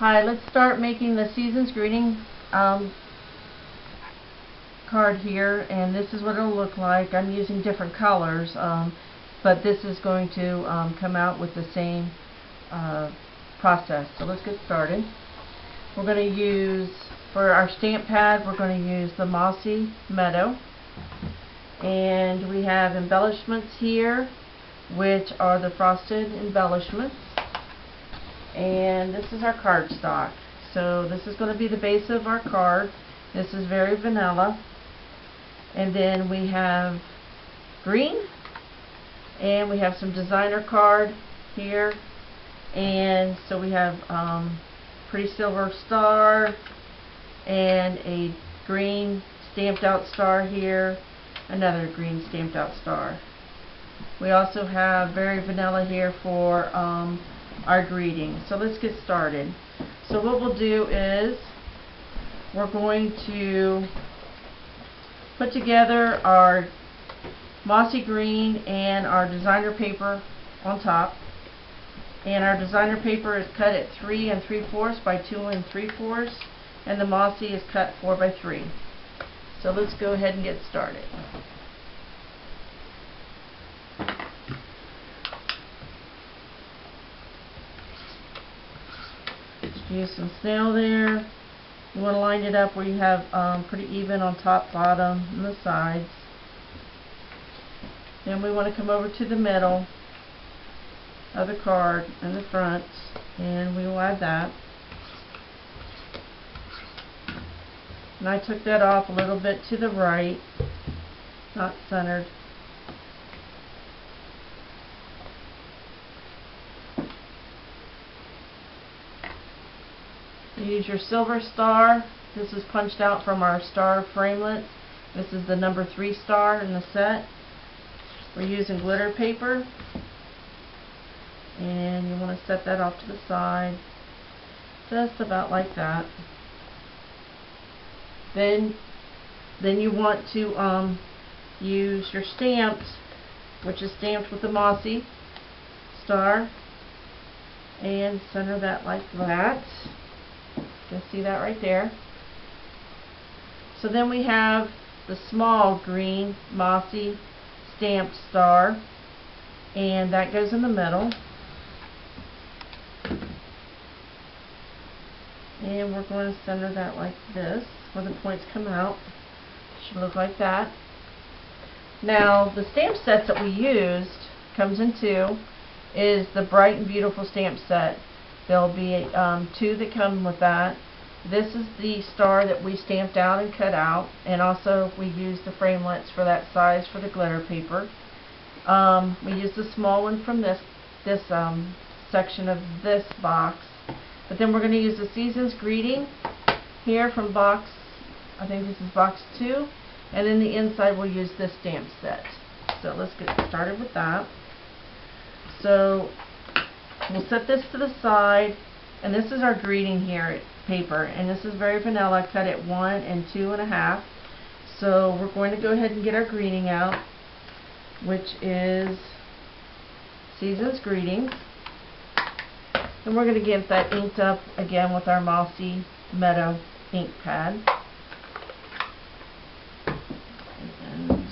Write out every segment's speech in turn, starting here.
Hi, let's start making the season's greeting card here, and this is what it'll look like. I'm using different colors, but this is going to come out with the same process. So let's get started. We're going to use, for our stamp pad, we're going to use the Mossy Meadow, and we have embellishments here, which are the frosted embellishments. And this is our cardstock. So this is going to be the base of our card. This is very vanilla. And then we have green, and we have some designer card here, and so we have pretty silver star and a green stamped out star here, another green stamped out star. We also have very vanilla here for our greeting. So let's get started. So what we'll do is we're going to put together our mossy green and our designer paper on top. And our designer paper is cut at 3 3/4 by 2 3/4, and the mossy is cut 4 by 3. So let's go ahead and get started. Use some snail there. You want to line it up where you have pretty even on top, bottom, and the sides. Then we want to come over to the middle of the card and the front, and we will add that. And I took that off a little bit to the right, not centered. Use your silver star. This is punched out from our star framelits. This is the number 3 star in the set. We're using glitter paper, and you want to set that off to the side, just about like that. Then you want to use your stamps, which is stamped with the mossy star, and center that like that. You can see that right there. So then we have the small green mossy stamped star, and that goes in the middle. And we're going to center that like this, where the points come out. Should look like that. Now the stamp sets that we used comes in 2, is the Bright and Beautiful stamp set. There'll be 2 that come with that. This is the star that we stamped out and cut out, and also we used the framelits for that size for the glitter paper. We used the small one from this section of this box, but then we're going to use the Season's Greeting here from box, I think this is box 2, and then the inside we'll use this stamp set. So let's get started with that. So we'll set this to the side, and this is our greeting here paper, and this is very vanilla, cut at 1 2 1/2. So we're going to go ahead and get our greeting out, which is Season's Greetings, and we're going to get that inked up again with our Mossy Meadow ink pad. And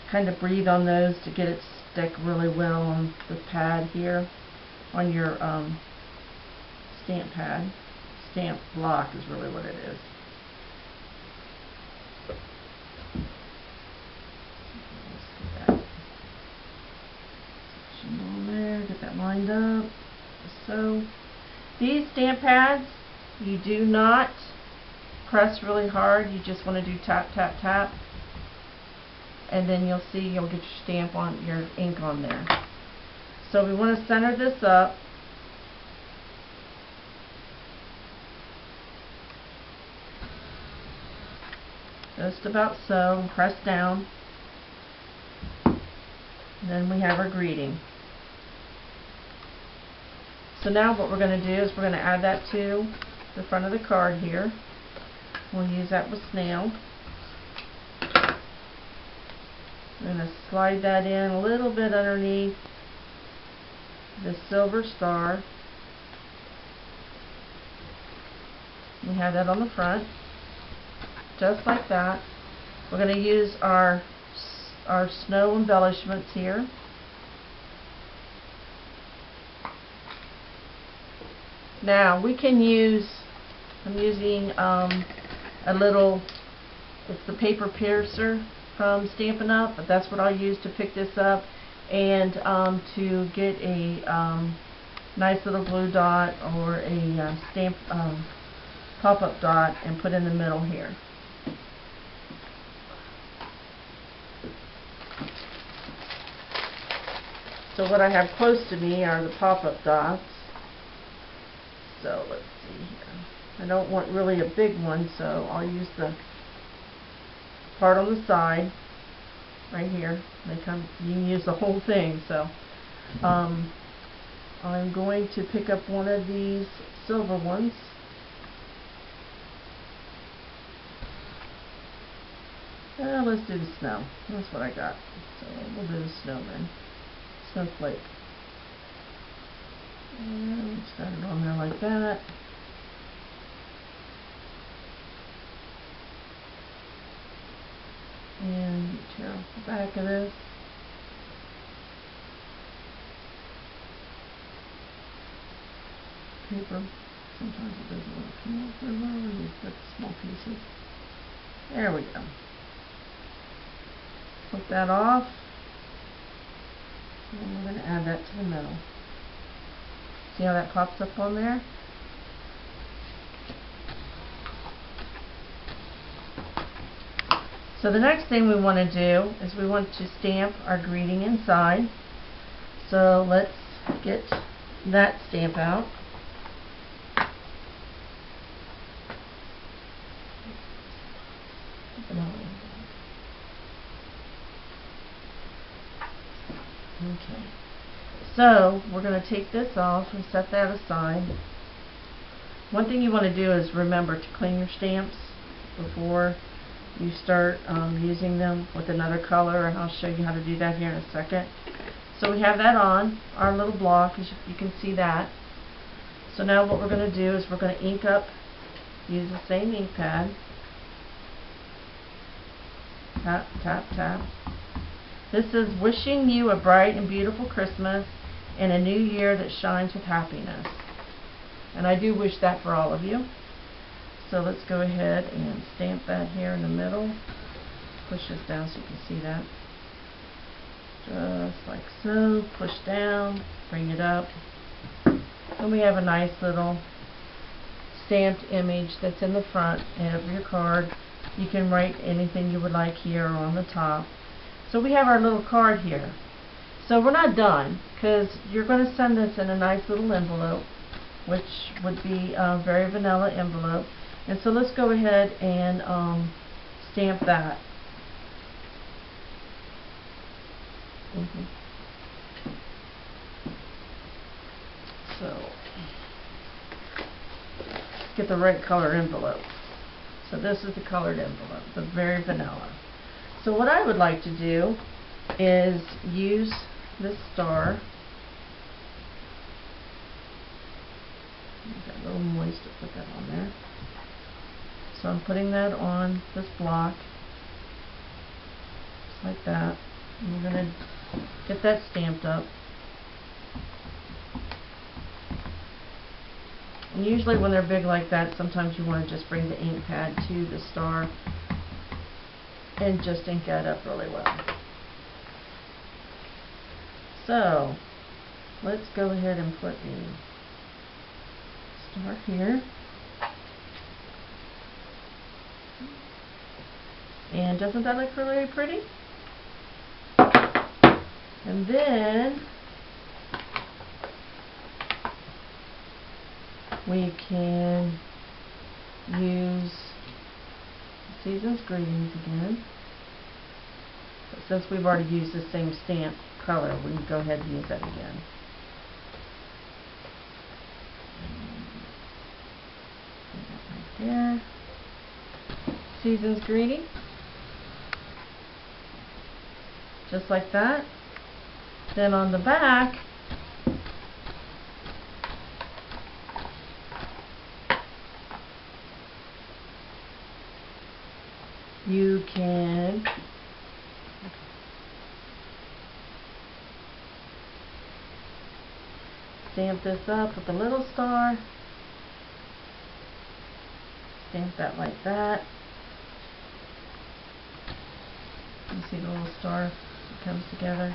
kind of breathe on those to get it stick really well on the pad here, on your stamp pad. Stamp block is really what it is. Let's get that section on there, get that lined up. So these stamp pads, you do not press really hard, you just want to do tap, tap, tap, and then you'll see you'll get your stamp on, your ink on there. So we want to center this up. Just about so, and press down. And then we have our greeting. So now what we're going to do is we're going to add that to the front of the card here. We'll use that with snail. I'm going to slide that in a little bit underneath the silver star. We have that on the front, just like that. We're going to use our snow embellishments here. Now we can use, I'm using a little, it's the paper piercer from Stampin' Up, but that's what I'll use to pick this up, and to get a nice little glue dot or a stamp pop-up dot and put in the middle here. So what I have close to me are the pop-up dots. So let's see here. I don't want really a big one, so I'll use the part on the side right here. You can use the whole thing. So I'm going to pick up one of these silver ones. Let's do the snow. That's what I got. So we'll do the snowman. Snowflake. And set it on there like that. And tear off the back of this. Paper. Sometimes it doesn't want to come off very well when you put small pieces. There we go. Put that off. And we're going to add that to the middle. See how that pops up on there? So the next thing we want to do is we want to stamp our greeting inside. So let's get that stamp out. Okay, so we're going to take this off and set that aside. One thing you want to do is remember to clean your stamps before you start using them with another color, and I'll show you how to do that here in a second. So we have that on, our little block, as you can see that. So now what we're going to do is we're going to ink up, use the same ink pad. Tap, tap, tap. This is wishing you a bright and beautiful Christmas and a new year that shines with happiness. And I do wish that for all of you. So let's go ahead and stamp that here in the middle. Push this down so you can see that. Just like so. Push down, bring it up. And we have a nice little stamped image that's in the front of your card. You can write anything you would like here or on the top. So we have our little card here. So we're not done, because you're going to send this in a nice little envelope, which would be a very vanilla envelope. And so let's go ahead and stamp that. So get the right color envelope. So this is the colored envelope, the very vanilla. So what I would like to do is use this star. Got a little moist to put that on there. So I'm putting that on this block, just like that. And we're going to get that stamped up. And usually when they're big like that, sometimes you want to just bring the ink pad to the star and just ink that up really well. So let's go ahead and put a star here. And doesn't that look really pretty? And then we can use Season's Greetings again. But since we've already used the same stamp color, we can go ahead and use that again. Right there. Season's Greeting. Just like that. Then on the back, stamp this up with a little star. Stamp that like that. You see the little star that comes together.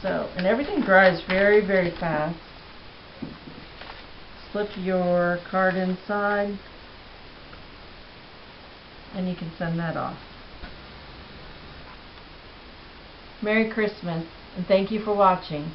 So, and everything dries very, very fast. Slip your card inside and you can send that off. Merry Christmas and thank you for watching.